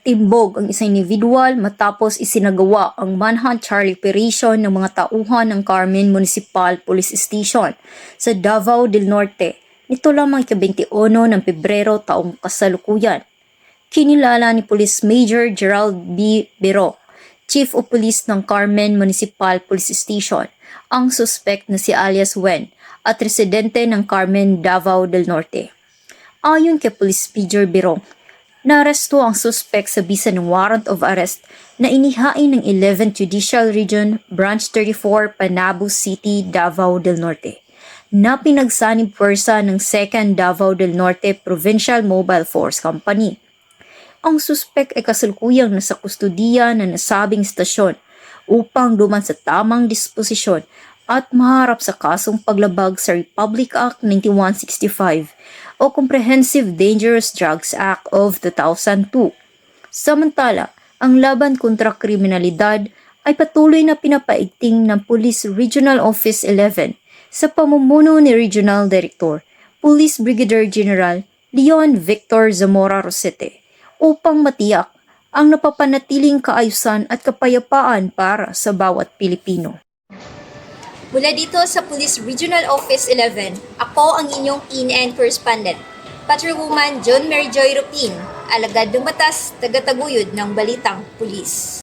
Timbog ang isang individual matapos isinagawa ang manhunt Charlie operation ng mga tauhan ng Carmen Municipal Police Station sa Davao del Norte nito lamang ika-21 ng Pebrero taong kasalukuyan. Kinilala ni Police Major Gerald B. Biro, Chief of Police ng Carmen Municipal Police Station, ang suspect na si alias Wen at residente ng Carmen, Davao del Norte. Ayon kay Police Major Biro, naaresto ang suspect sa bisa ng warrant of arrest na inihain ng 11th Judicial Region, Branch 34, Panabo City, Davao del Norte, na pinagsanib puwersa ng 2nd Davao del Norte Provincial Mobile Force Company. Ang suspect ay kasalukuyang nasa kustudiya ng nasabing istasyon upang duman sa tamang disposisyon at maharap sa kasong paglabag sa Republic Act 9165 o Comprehensive Dangerous Drugs Act of 2002. Samantala, ang laban kontra kriminalidad ay patuloy na pinapaigting ng Police Regional Office 11 sa pamumuno ni Regional Director, Police Brigadier General Leon Victor Zamora Rosete upang matiyak ang napapanatiling kaayusan at kapayapaan para sa bawat Pilipino. Mula dito sa Police Regional Office 11, ako ang inyong PNN correspondent, Patrolwoman John Mary Joy Rupin, alagad ng batas, tagataguyod ng Balitang Pulis.